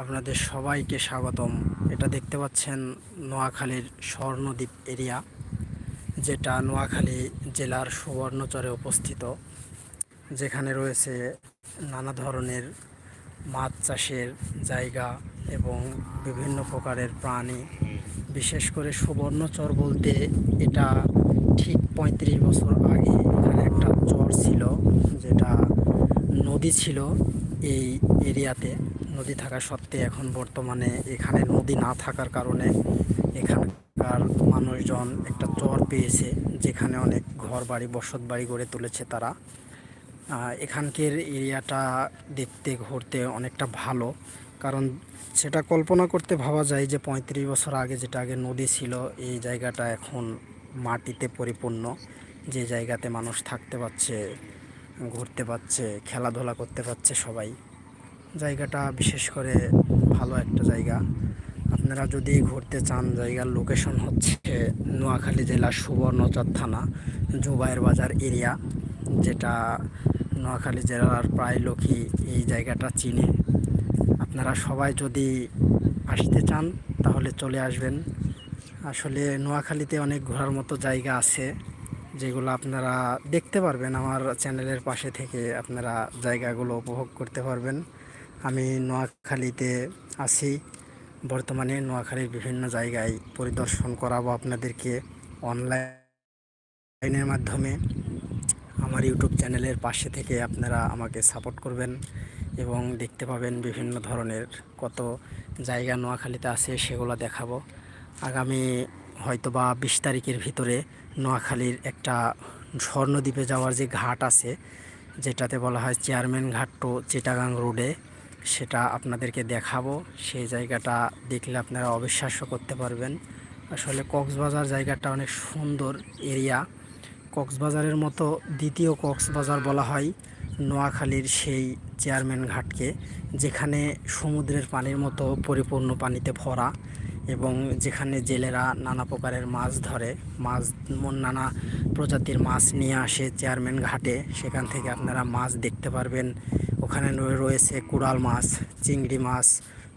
আপনাদের সবাইকে স্বাগতম। এটা দেখতে পাচ্ছেন নোয়াখালীর স্বর্ণদ্বীপ এরিয়া, যেটা নোয়াখালী জেলার সুবর্ণচরে অবস্থিত, যেখানে রয়েছে নানা ধরনের মাছ চাষের জায়গা এবং বিভিন্ন প্রকারের প্রাণী। বিশেষ করে সুবর্ণচর বলতে এটা ঠিক ৩৫ বছর আগে এখানে একটা চর ছিল, যেটা নদী ছিল এই এরিয়াতে। নদী থাকা সত্ত্বে এখন বর্তমানে এখানে নদী না থাকার কারণে এখানকার মানুষজন একটা চর পেয়েছে, যেখানে অনেক ঘর বাড়ি বসত বাড়ি গড়ে তুলেছে তারা। এখানকার এরিয়াটা দেখতে ঘুরতে অনেকটা ভালো, কারণ সেটা কল্পনা করতে ভাবা যায় যে ৩৫ বছর আগে যেটা আগে নদী ছিল, এই জায়গাটা এখন মাটিতে পরিপূর্ণ। যে জায়গাতে মানুষ থাকতে পারছে, ঘুরতে পারছে, খেলাধুলা করতে পারছে সবাই। জায়গাটা বিশেষ করে ভালো একটা জায়গা। আপনারা যদি ঘুরতে চান, জায়গার লোকেশন হচ্ছে নোয়াখালী জেলার সুবর্ণচর থানা, জুবায়ের বাজার এরিয়া, যেটা নোয়াখালী জেলার প্রায় লোকই এই জায়গাটা চিনে। আপনারা সবাই যদি আসতে চান তাহলে চলে আসবেন। আসলে নোয়াখালীতে অনেক ঘোরার মতো জায়গা আছে, যেগুলো আপনারা দেখতে পারবেন। আমার চ্যানেলের পাশে থেকে আপনারা জায়গাগুলো উপভোগ করতে পারবেন। আমি নোয়াখালীতে আছি বর্তমানে। নোয়াখালীর বিভিন্ন জায়গায় পরিদর্শন করাবো আপনাদেরকে অনলাইনের মাধ্যমে। আমার ইউটিউব চ্যানেলের পাশে থেকে আপনারা আমাকে সাপোর্ট করবেন এবং দেখতে পাবেন বিভিন্ন ধরনের কত জায়গা নোয়াখালীতে আছে, সেগুলো দেখাবো। আগামী হয়তোবা ২০ তারিখের ভিতরে নোয়াখালীর একটা স্বর্ণদ্বীপে যাওয়ার যে ঘাট আছে, যেটাতে বলা হয় চেয়ারম্যান ঘাট টু চিটাগাং রোডে, সেটা আপনাদেরকে দেখাবো। সেই জায়গাটা দেখলে আপনারা অবিশ্বাস্য করতে পারবেন। আসলে কক্সবাজার জায়গাটা অনেক সুন্দর এরিয়া। কক্সবাজারের মতো দ্বিতীয় কক্সবাজার বলা হয় নোয়াখালীর সেই চেয়ারম্যান ঘাটকে, যেখানে সমুদ্রের পানির মতো পরিপূর্ণ পানিতে ভরা এবং যেখানে জেলেরা নানা প্রকারের মাছ ধরে, নানা প্রজাতির মাছ নিয়ে আসে চেয়ারম্যান ঘাটে। সেখান থেকে আপনারা মাছ দেখতে পারবেন। ওখানে রয়েছে কুড়াল মাছ, চিংড়ি মাছ,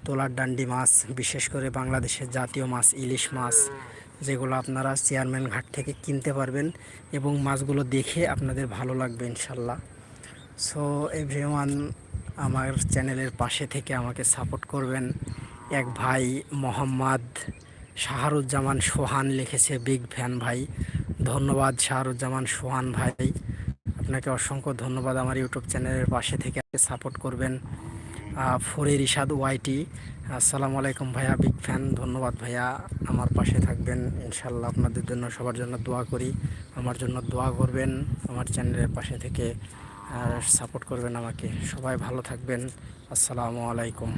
তোলার ডান্ডি মাছ, বিশেষ করে বাংলাদেশের জাতীয় মাছ ইলিশ মাছ, যেগুলো আপনারা চেয়ারম্যান ঘাট থেকে কিনতে পারবেন এবং মাছগুলো দেখে আপনাদের ভালো লাগবে ইনশাল্লাহ। সো এভরিওয়ান, আমার চ্যানেলের পাশে থেকে আমাকে সাপোর্ট করবেন। এক ভাই মোহাম্মদ শাহরুজ্জামান সোহান লিখেছে, বিগ ফ্যান ভাই। ধন্যবাদ শাহরুজ্জামান সোহান ভাই, আপনাকে অসংখ্য ধন্যবাদ আমার ইউটিউব চ্যানেলের পাশে থেকে সাপোর্ট করবেন। ফরির ইশাদ ওয়াইটি, আসসালামু আলাইকুম ভাইয়া, বিগ ফ্যান, ধন্যবাদ ভাইয়া। আমার পাশে থাকবেন ইনশাল্লাহ। আপনাদের জন্য সবার জন্য দোয়া করি, আমার জন্য দোয়া করবেন, আমার চ্যানেলের পাশে থেকে সাপোর্ট করবেন আমাকে। সবাই ভালো থাকবেন। আসসালামু আলাইকুম।